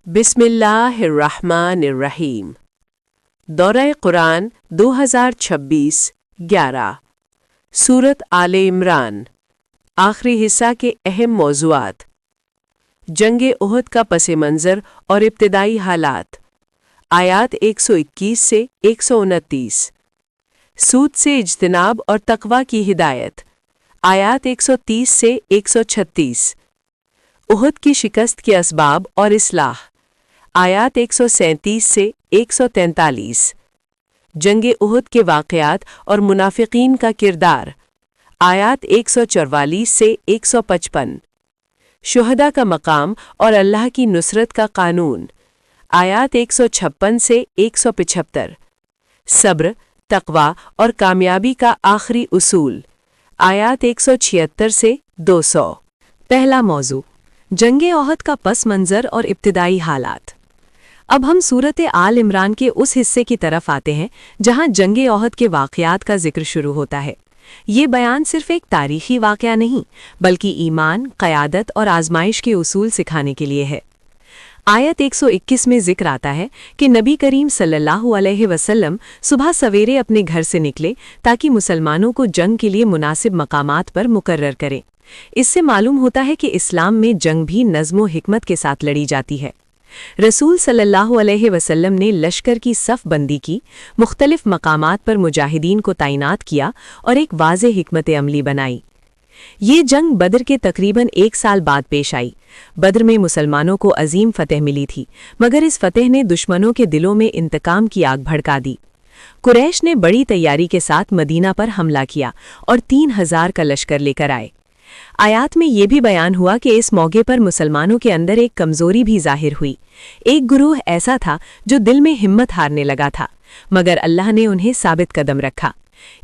بسم اللہ الرحمن الرحیم۔ دورہ قرآن 2026 11 سورت آل عمران۔ آخری حصہ کے اہم موضوعات: جنگ احد کا پس منظر اور ابتدائی حالات، آیات 121 سے 129۔ سود سے اجتناب اور تقوی کی ہدایت، آیات 130 سے 136۔ احد کی شکست کے اسباب اور اصلاح، آیات 137 سے 143۔ جنگ احد کے واقعات اور منافقین کا کردار، آیات 144 سے 155۔ شہداء کا مقام اور اللہ کی نصرت کا قانون، آیات 156 سے 175۔ صبر، تقوی اور کامیابی کا آخری اصول، آیات 176 سے 200۔ پہلا موضوع، جنگ احد کا پس منظر اور ابتدائی حالات۔ اب ہم سورت آل عمران کے اس حصے کی طرف آتے ہیں جہاں جنگ احد کے واقعات کا ذکر شروع ہوتا ہے۔ یہ بیان صرف ایک تاریخی واقعہ نہیں بلکہ ایمان، قیادت اور آزمائش کے اصول سکھانے کے لیے ہے۔ آیت 121 میں ذکر آتا ہے کہ نبی کریم صلی اللہ علیہ وسلم صبح سویرے اپنے گھر سے نکلے تاکہ مسلمانوں کو جنگ کے لیے مناسب مقامات پر مقرر کریں۔ اس سے معلوم ہوتا ہے کہ اسلام میں جنگ بھی نظم و حکمت کے ساتھ لڑی جاتی ہے۔ رسول صلی اللہ علیہ وسلم نے لشکر کی صف بندی کی، مختلف مقامات پر مجاہدین کو تعینات کیا اور ایک واضح حکمت عملی بنائی۔ یہ جنگ بدر کے تقریباً 1 سال بعد پیش آئی۔ بدر میں مسلمانوں کو عظیم فتح ملی تھی، مگر اس فتح نے دشمنوں کے دلوں میں انتقام کی آگ بھڑکا دی۔ قریش نے بڑی تیاری کے ساتھ مدینہ پر حملہ کیا اور 3000 کا لشکر لے کر آئے۔ آیات میں یہ بھی بیان ہوا کہ اس موقع پر مسلمانوں کے اندر ایک کمزوری بھی ظاہر ہوئی۔ ایک گروہ ایسا تھا جو دل میں ہمت ہارنے لگا تھا، مگر اللہ نے انہیں ثابت قدم رکھا۔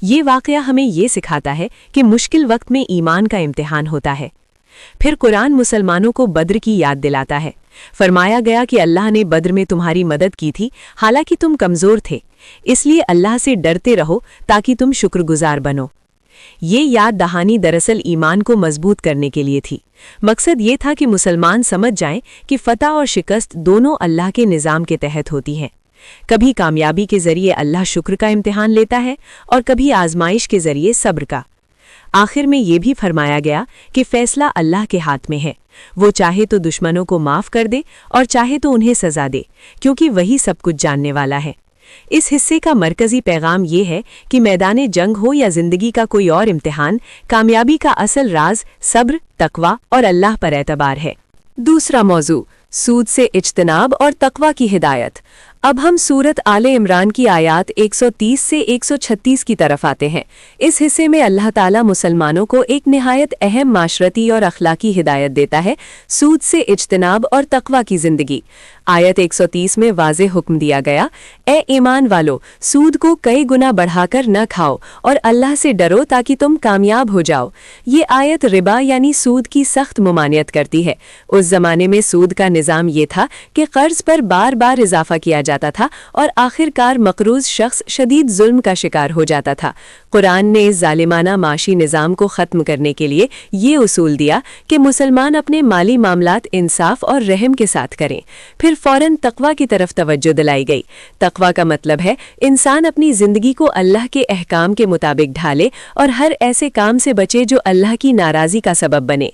یہ واقعہ ہمیں یہ سکھاتا ہے کہ مشکل وقت میں ایمان کا امتحان ہوتا ہے۔ پھر قرآن مسلمانوں کو بدر کی یاد دلاتا ہے۔ فرمایا گیا کہ اللہ نے بدر میں تمہاری مدد کی تھی حالانکہ تم کمزور تھے، اس لیے اللہ سے ڈرتے رہو تاکہ تم شکر گزار بنو۔ یہ یاد دہانی دراصل ایمان کو مضبوط کرنے کے لیے تھی۔ مقصد یہ تھا کہ مسلمان سمجھ جائیں کہ فتح اور شکست دونوں اللہ کے نظام کے تحت ہوتی ہیں۔ کبھی کامیابی کے ذریعے اللہ شکر کا امتحان لیتا ہے اور کبھی آزمائش کے ذریعے صبر کا۔ آخر میں یہ بھی فرمایا گیا کہ فیصلہ اللہ کے ہاتھ میں ہے، وہ چاہے تو دشمنوں کو معاف کر دے اور چاہے تو انہیں سزا دے، کیونکہ وہی سب کچھ جاننے والا ہے۔ اس حصے کا مرکزی پیغام یہ ہے کہ میدان جنگ ہو یا زندگی کا کوئی اور امتحان، کامیابی کا اصل راز صبر، تقوی اور اللہ پر اعتبار ہے۔ دوسرا موضوع، سود سے اجتناب اور تقوی کی ہدایت۔ اب ہم سورت آل عمران کی آیات 130 سے 136 کی طرف آتے ہیں۔ اس حصے میں اللہ تعالیٰ مسلمانوں کو ایک نہایت اہم معاشرتی اور اخلاقی ہدایت دیتا ہے: سود سے اجتناب اور تقوی کی زندگی۔ آیت 130 میں واضح حکم دیا گیا: اے ایمان والو، سود کو کئی گنا بڑھا کر نہ کھاؤ اور اللہ سے ڈرو تاکہ تم کامیاب ہو جاؤ۔ یہ آیت ربا یعنی سود کی سخت ممانعت کرتی ہے۔ اس زمانے میں سود کا نظام یہ تھا کہ قرض پر بار بار اضافہ کیا جاتا تھا اور آخر کار مقروض شخص شدید ظلم کا شکار ہو جاتا تھا۔ قرآن نے اس ظالمانہ معاشی نظام کو ختم کرنے کے لیے یہ اصول دیا کہ مسلمان اپنے مالی معاملات انصاف اور رحم کے ساتھ کریں۔ پھر فوراً تقوی کی طرف توجہ دلائی گئی۔ تقوی کا مطلب ہے انسان اپنی زندگی کو اللہ کے احکام کے مطابق ڈھالے اور ہر ایسے کام سے بچے جو اللہ کی ناراضی کا سبب بنے۔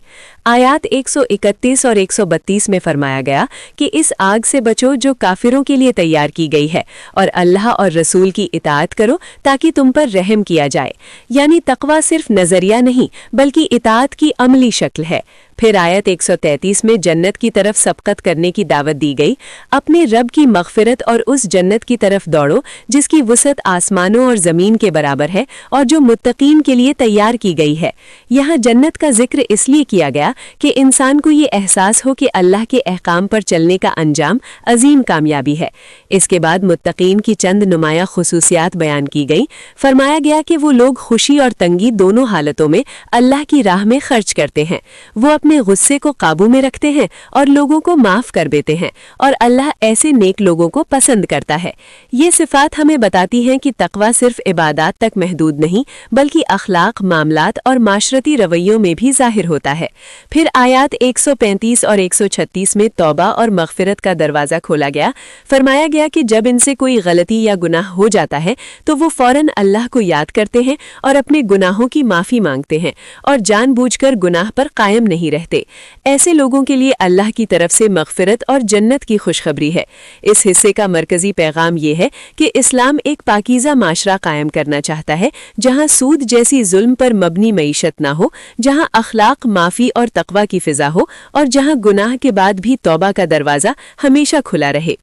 آیات 131 اور 132 میں فرمایا گیا کہ اس آگ سے بچو جو کافروں کے لیے تیار کی گئی ہے، اور اللہ اور رسول کی اطاعت کرو تاکہ تم پر رحم کیا جائے۔ یعنی تقوی صرف نظریہ نہیں بلکہ اطاعت کی عملی شکل ہے۔ پھر آیت 133 میں جنت کی طرف سبقت کرنے کی دعوت دی گئی۔ اپنے رب کی مغفرت اور اس جنت کی طرف دوڑو جس کی وسعت آسمانوں اور زمین کے برابر ہے اور جو متقین کے لیے تیار کی گئی ہے۔ یہاں جنت کا ذکر اس لیے کیا گیا کہ انسان کو یہ احساس ہو کہ اللہ کے احکام پر چلنے کا انجام عظیم کامیابی ہے۔ اس کے بعد متقین کی چند نمایاں خصوصیات بیان کی گئی۔ فرمایا گیا کہ وہ لوگ خوشی اور تنگی دونوں حالتوں میں اللہ کی راہ میں خرچ کرتے ہیں۔ وہ اپنے اپنے غصے کو قابو میں رکھتے ہیں اور لوگوں کو معاف کر دیتے ہیں، اور اللہ ایسے نیک لوگوں کو پسند کرتا ہے۔ یہ صفات ہمیں بتاتی ہیں کہ تقوی صرف عبادات تک محدود نہیں بلکہ اخلاق، معاملات اور معاشرتی رویوں میں بھی ظاہر ہوتا ہے۔ پھر آیات 135 اور 136 میں توبہ اور مغفرت کا دروازہ کھولا گیا۔ فرمایا گیا کہ جب ان سے کوئی غلطی یا گناہ ہو جاتا ہے تو وہ فوراً اللہ کو یاد کرتے ہیں اور اپنے گناہوں کی معافی مانگتے ہیں اور جان بوجھ کر گناہ پر قائم نہیں رہتے۔ ایسے لوگوں کے لیے اللہ کی طرف سے مغفرت اور جنت کی خوشخبری ہے۔ اس حصے کا مرکزی پیغام یہ ہے کہ اسلام ایک پاکیزہ معاشرہ قائم کرنا چاہتا ہے جہاں سود جیسی ظلم پر مبنی معیشت نہ ہو، جہاں اخلاق، معافی اور تقوی کی فضا ہو، اور جہاں گناہ کے بعد بھی توبہ کا دروازہ ہمیشہ کھلا رہے۔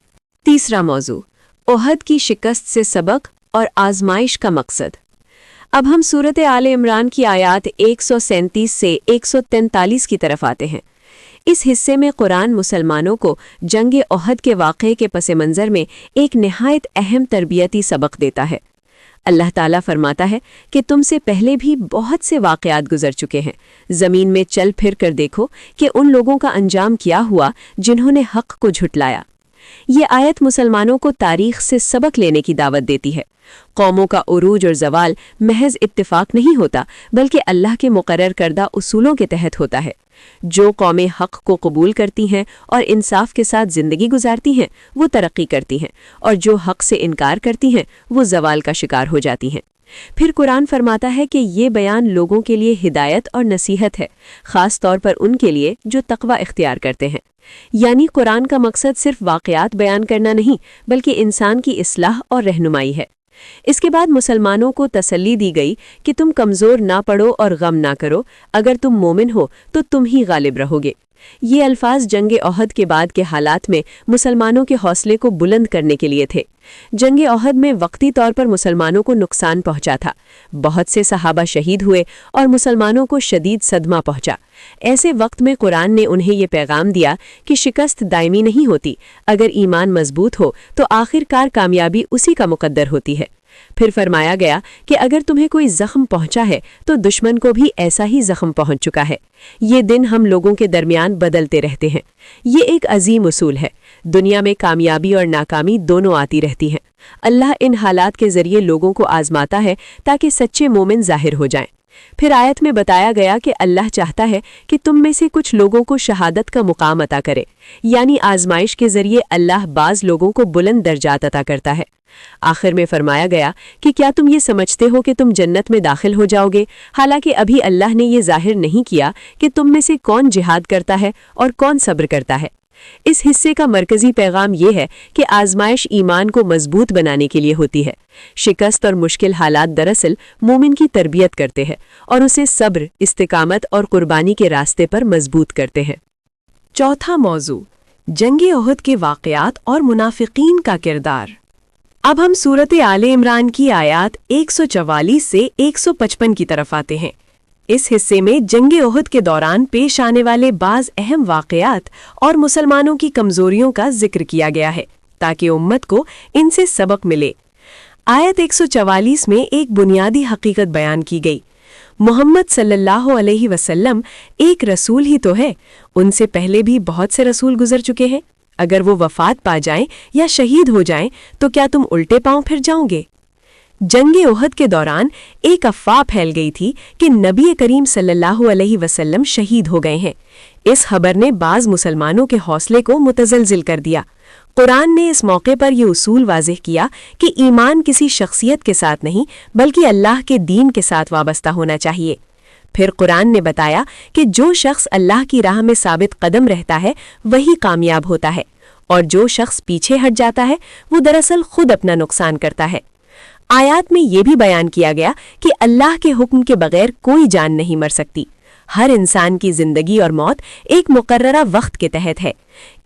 تیسرا موضوع، احد کی شکست سے سبق اور آزمائش کا مقصد۔ اب ہم سورت آل عمران کی آیات 137 سے 143 کی طرف آتے ہیں۔ اس حصے میں قرآن مسلمانوں کو جنگ احد کے واقعے کے پس منظر میں ایک نہایت اہم تربیتی سبق دیتا ہے۔ اللہ تعالیٰ فرماتا ہے کہ تم سے پہلے بھی بہت سے واقعات گزر چکے ہیں، زمین میں چل پھر کر دیکھو کہ ان لوگوں کا انجام کیا ہوا جنہوں نے حق کو جھٹلایا۔ یہ آیت مسلمانوں کو تاریخ سے سبق لینے کی دعوت دیتی ہے۔ قوموں کا عروج اور زوال محض اتفاق نہیں ہوتا بلکہ اللہ کے مقرر کردہ اصولوں کے تحت ہوتا ہے۔ جو قومیں حق کو قبول کرتی ہیں اور انصاف کے ساتھ زندگی گزارتی ہیں وہ ترقی کرتی ہیں، اور جو حق سے انکار کرتی ہیں وہ زوال کا شکار ہو جاتی ہیں۔ پھر قرآن فرماتا ہے کہ یہ بیان لوگوں کے لیے ہدایت اور نصیحت ہے، خاص طور پر ان کے لیے جو تقوی اختیار کرتے ہیں۔ یعنی قرآن کا مقصد صرف واقعات بیان کرنا نہیں بلکہ انسان کی اصلاح اور رہنمائی ہے۔ اس کے بعد مسلمانوں کو تسلی دی گئی کہ تم کمزور نہ پڑو اور غم نہ کرو، اگر تم مومن ہو تو تم ہی غالب رہو گے۔ یہ الفاظ جنگ احد کے بعد کے حالات میں مسلمانوں کے حوصلے کو بلند کرنے کے لیے تھے۔ جنگ احد میں وقتی طور پر مسلمانوں کو نقصان پہنچا تھا، بہت سے صحابہ شہید ہوئے اور مسلمانوں کو شدید صدمہ پہنچا۔ ایسے وقت میں قرآن نے انہیں یہ پیغام دیا کہ شکست دائمی نہیں ہوتی، اگر ایمان مضبوط ہو تو آخر کار کامیابی اسی کا مقدر ہوتی ہے۔ پھر فرمایا گیا کہ اگر تمہیں کوئی زخم پہنچا ہے تو دشمن کو بھی ایسا ہی زخم پہنچ چکا ہے۔ یہ دن ہم لوگوں کے درمیان بدلتے رہتے ہیں۔ یہ ایک عظیم اصول ہے۔ دنیا میں کامیابی اور ناکامی دونوں آتی رہتی ہیں۔ اللہ ان حالات کے ذریعے لوگوں کو آزماتا ہے تاکہ سچے مومن ظاہر ہو جائیں۔ پھر آیت میں بتایا گیا کہ اللہ چاہتا ہے کہ تم میں سے کچھ لوگوں کو شہادت کا مقام عطا کرے، یعنی آزمائش کے ذریعے اللہ بعض لوگوں کو بلند درجات عطا کرتا ہے۔ آخر میں فرمایا گیا کہ کیا تم یہ سمجھتے ہو کہ تم جنت میں داخل ہو جاؤ گے، حالانکہ ابھی اللہ نے یہ ظاہر نہیں کیا کہ تم میں سے کون جہاد کرتا ہے اور کون صبر کرتا ہے۔ اس حصے کا مرکزی پیغام یہ ہے کہ آزمائش ایمان کو مضبوط بنانے کے لیے ہوتی ہے۔ شکست اور مشکل حالات دراصل مومن کی تربیت کرتے ہیں اور اسے صبر، استقامت اور قربانی کے راستے پر مضبوط کرتے ہیں۔ چوتھا موضوع، جنگ احد کے واقعات اور منافقین کا کردار۔ اب ہم سورت آل عمران کی آیات 144 سے 155 کی طرف آتے ہیں۔ اس حصے میں جنگ احد کے دوران پیش آنے والے بعض اہم واقعات اور مسلمانوں کی کمزوریوں کا ذکر کیا گیا ہے تاکہ امت کو ان سے سبق ملے۔ آیت 144 میں ایک بنیادی حقیقت بیان کی گئی۔ محمد صلی اللہ علیہ وسلم ایک رسول ہی تو ہے، ان سے پہلے بھی بہت سے رسول گزر چکے ہیں۔ اگر وہ وفات پا جائیں یا شہید ہو جائیں تو کیا تم الٹے پاؤں پھر جاؤ گے؟ جنگ احد کے دوران ایک افواہ پھیل گئی تھی کہ نبی کریم صلی اللہ علیہ وسلم شہید ہو گئے ہیں۔ اس خبر نے بعض مسلمانوں کے حوصلے کو متزلزل کر دیا۔ قرآن نے اس موقع پر یہ اصول واضح کیا کہ ایمان کسی شخصیت کے ساتھ نہیں بلکہ اللہ کے دین کے ساتھ وابستہ ہونا چاہیے۔ پھر قرآن نے بتایا کہ جو شخص اللہ کی راہ میں ثابت قدم رہتا ہے وہی کامیاب ہوتا ہے، اور جو شخص پیچھے ہٹ جاتا ہے وہ دراصل خود اپنا نقصان کرتا ہے۔ آیات میں یہ بھی بیان کیا گیا کہ اللہ کے حکم کے بغیر کوئی جان نہیں مر سکتی۔ ہر انسان کی زندگی اور موت ایک مقررہ وقت کے تحت ہے۔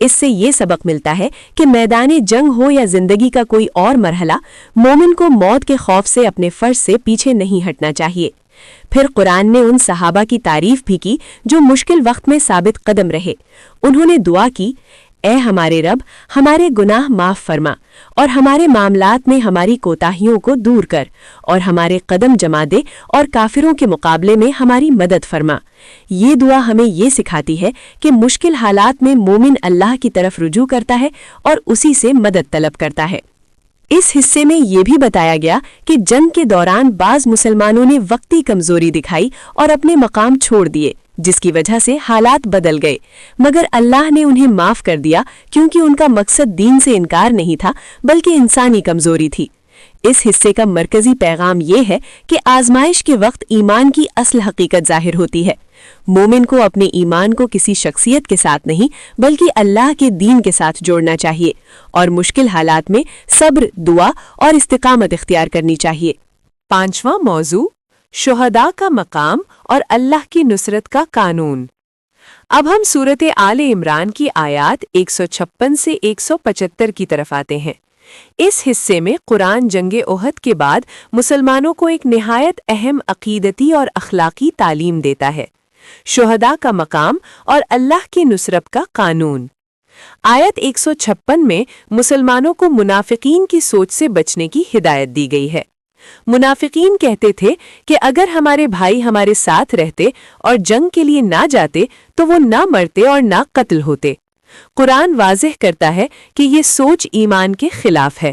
اس سے یہ سبق ملتا ہے کہ میدان جنگ ہو یا زندگی کا کوئی اور مرحلہ، مومن کو موت کے خوف سے اپنے فرض سے پیچھے نہیں ہٹنا چاہیے۔ پھر قرآن نے ان صحابہ کی تعریف بھی کی جو مشکل وقت میں ثابت قدم رہے۔ انہوں نے دعا کی، اے ہمارے رب، ہمارے گناہ معاف فرما اور ہمارے معاملات میں ہماری کوتاہیوں کو دور کر اور ہمارے قدم جما دے اور کافروں کے مقابلے میں ہماری مدد فرما۔ یہ دعا ہمیں یہ سکھاتی ہے کہ مشکل حالات میں مومن اللہ کی طرف رجوع کرتا ہے اور اسی سے مدد طلب کرتا ہے۔ اس حصے میں یہ بھی بتایا گیا کہ جنگ کے دوران بعض مسلمانوں نے وقتی کمزوری دکھائی اور اپنے مقام چھوڑ دیے، جس کی وجہ سے حالات بدل گئے، مگر اللہ نے انہیں معاف کر دیا کیونکہ ان کا مقصد دین سے انکار نہیں تھا بلکہ انسانی کمزوری تھی۔ اس حصے کا مرکزی پیغام یہ ہے کہ آزمائش کے وقت ایمان کی اصل حقیقت ظاہر ہوتی ہے۔ مومن کو اپنے ایمان کو کسی شخصیت کے ساتھ نہیں بلکہ اللہ کے دین کے ساتھ جوڑنا چاہیے اور مشکل حالات میں صبر، دعا اور استقامت اختیار کرنی چاہیے۔ 5واں موضوع، شہداء کا مقام اور اللہ کی نصرت کا قانون۔ اب ہم سورت آل عمران کی آیات 156 سے 175 کی طرف آتے ہیں۔ اس حصے میں قرآن جنگ احد کے بعد مسلمانوں کو ایک نہایت اہم عقیدتی اور اخلاقی تعلیم دیتا ہے، شہداء کا مقام اور اللہ کی نصرت کا قانون۔ آیت 156 میں مسلمانوں کو منافقین کی سوچ سے بچنے کی ہدایت دی گئی ہے۔ منافقین کہتے تھے کہ اگر ہمارے بھائی ہمارے ساتھ رہتے اور جنگ کے لیے نہ جاتے تو وہ نہ مرتے اور نہ قتل ہوتے۔ قرآن واضح کرتا ہے کہ یہ سوچ ایمان کے خلاف ہے۔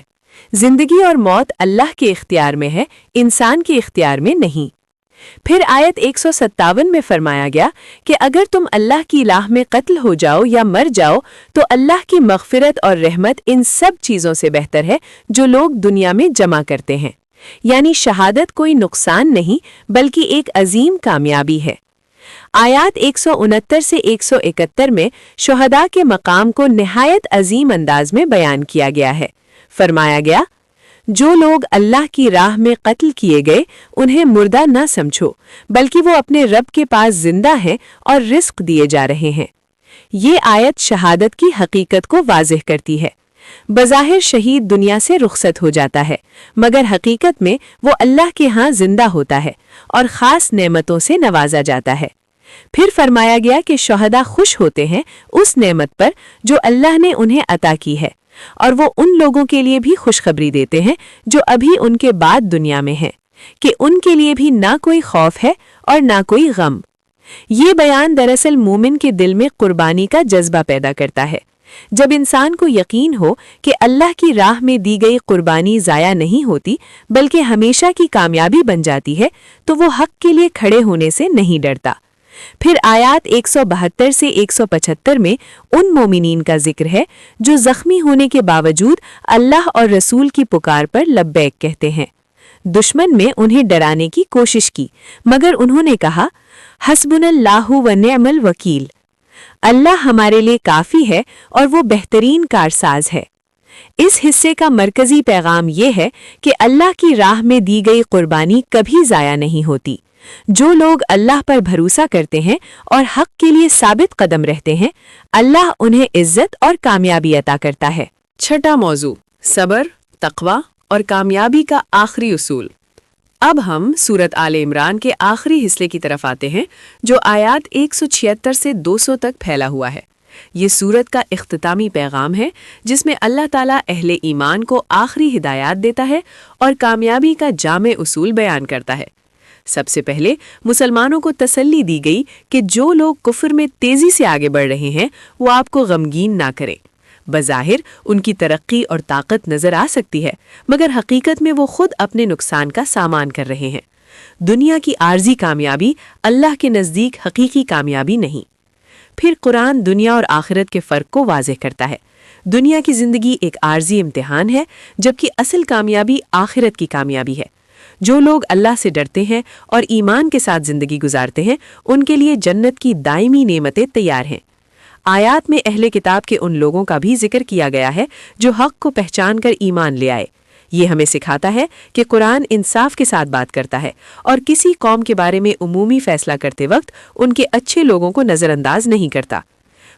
زندگی اور موت اللہ کے اختیار میں ہے، انسان کے اختیار میں نہیں۔ پھر آیت 157 میں فرمایا گیا کہ اگر تم اللہ کی راہ میں قتل ہو جاؤ یا مر جاؤ تو اللہ کی مغفرت اور رحمت ان سب چیزوں سے بہتر ہے جو لوگ دنیا میں جمع کرتے ہیں، یعنی شہادت کوئی نقصان نہیں بلکہ ایک عظیم کامیابی ہے۔ آیات 169 سے 171 میں شہداء کے مقام کو نہایت عظیم انداز میں بیان کیا گیا ہے۔ فرمایا گیا، جو لوگ اللہ کی راہ میں قتل کیے گئے انہیں مردہ نہ سمجھو بلکہ وہ اپنے رب کے پاس زندہ ہیں اور رزق دیے جا رہے ہیں۔ یہ آیت شہادت کی حقیقت کو واضح کرتی ہے۔ بظاہر شہید دنیا سے رخصت ہو جاتا ہے مگر حقیقت میں وہ اللہ کے ہاں زندہ ہوتا ہے اور خاص نعمتوں سے نوازا جاتا ہے۔ پھر فرمایا گیا کہ شہداء خوش ہوتے ہیں اس نعمت پر جو اللہ نے انہیں عطا کی ہے، اور وہ ان لوگوں کے لیے بھی خوشخبری دیتے ہیں جو ابھی ان کے بعد دنیا میں ہیں کہ ان کے لیے بھی نہ کوئی خوف ہے اور نہ کوئی غم۔ یہ بیان دراصل مومن کے دل میں قربانی کا جذبہ پیدا کرتا ہے۔ جب انسان کو یقین ہو کہ اللہ کی راہ میں دی گئی قربانی ضائع نہیں ہوتی بلکہ ہمیشہ کی کامیابی بن جاتی ہے تو وہ حق کے لیے کھڑے ہونے سے نہیں ڈرتا۔ پھر آیات 172 سے 175 میں ان مومنین کا ذکر ہے جو زخمی ہونے کے باوجود اللہ اور رسول کی پکار پر لبیک کہتے ہیں۔ دشمن میں انہیں ڈرانے کی کوشش کی مگر انہوں نے کہا، حسبنا اللہ و نعم الوکیل، اللہ ہمارے لیے کافی ہے اور وہ بہترین کارساز ہے۔ اس حصے کا مرکزی پیغام یہ ہے کہ اللہ کی راہ میں دی گئی قربانی کبھی ضائع نہیں ہوتی۔ جو لوگ اللہ پر بھروسہ کرتے ہیں اور حق کے لیے ثابت قدم رہتے ہیں، اللہ انہیں عزت اور کامیابی عطا کرتا ہے۔ 6واں موضوع، صبر، تقوی اور کامیابی کا آخری اصول۔ اب ہم سورت آل عمران کے آخری حصے کی طرف آتے ہیں جو آیات 176 سے 200 تک پھیلا ہوا ہے۔ یہ سورت کا اختتامی پیغام ہے جس میں اللہ تعالیٰ اہل ایمان کو آخری ہدایات دیتا ہے اور کامیابی کا جامع اصول بیان کرتا ہے۔ سب سے پہلے مسلمانوں کو تسلی دی گئی کہ جو لوگ کفر میں تیزی سے آگے بڑھ رہے ہیں وہ آپ کو غمگین نہ کریں۔ بظاہر ان کی ترقی اور طاقت نظر آ سکتی ہے مگر حقیقت میں وہ خود اپنے نقصان کا سامان کر رہے ہیں۔ دنیا کی عارضی کامیابی اللہ کے نزدیک حقیقی کامیابی نہیں۔ پھر قرآن دنیا اور آخرت کے فرق کو واضح کرتا ہے۔ دنیا کی زندگی ایک عارضی امتحان ہے جبکہ اصل کامیابی آخرت کی کامیابی ہے۔ جو لوگ اللہ سے ڈرتے ہیں اور ایمان کے ساتھ زندگی گزارتے ہیں ان کے لیے جنت کی دائمی نعمتیں تیار ہیں۔ آیات میں اہل کتاب کے ان لوگوں کا بھی ذکر کیا گیا ہے جو حق کو پہچان کر ایمان لے آئے۔ یہ ہمیں سکھاتا ہے کہ قرآن انصاف کے ساتھ بات کرتا ہے اور کسی قوم کے بارے میں عمومی فیصلہ کرتے وقت ان کے اچھے لوگوں کو نظر انداز نہیں کرتا۔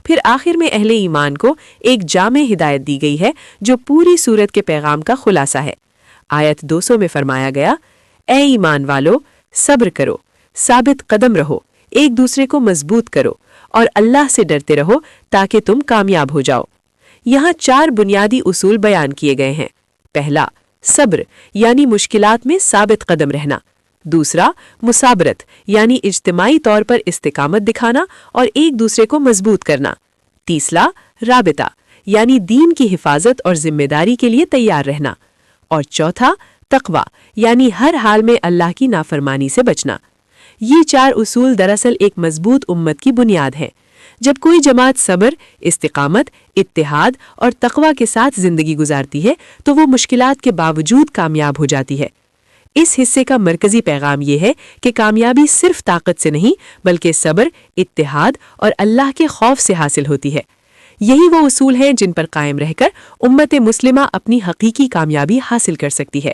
پھر آخر میں اہل ایمان کو ایک جامع ہدایت دی گئی ہے جو پوری سورت کے پیغام کا خلاصہ ہے۔ آیت 200 میں فرمایا گیا، اے ایمان والو، صبر کرو، ثابت قدم رہو، ایک دوسرے کو مضبوط کرو اور اللہ سے ڈرتے رہو تاکہ تم کامیاب ہو جاؤ۔ یہاں 4 بنیادی اصول بیان کیے گئے ہیں۔ پہلا، صبر یعنی مشکلات میں ثابت قدم رہنا۔ دوسرا، مثابرت یعنی اجتماعی طور پر استقامت دکھانا اور ایک دوسرے کو مضبوط کرنا۔ تیسرا، رابطہ یعنی دین کی حفاظت اور ذمہ داری کے لیے تیار رہنا۔ اور چوتھا، تقوی یعنی ہر حال میں اللہ کی نافرمانی سے بچنا۔ یہ 4 اصول دراصل ایک مضبوط امت کی بنیاد ہے۔ جب کوئی جماعت صبر، استقامت، اتحاد اور تقوی کے ساتھ زندگی گزارتی ہے تو وہ مشکلات کے باوجود کامیاب ہو جاتی ہے۔ اس حصے کا مرکزی پیغام یہ ہے کہ کامیابی صرف طاقت سے نہیں بلکہ صبر، اتحاد اور اللہ کے خوف سے حاصل ہوتی ہے۔ یہی وہ اصول ہیں جن پر قائم رہ کر امت مسلمہ اپنی حقیقی کامیابی حاصل کر سکتی ہے۔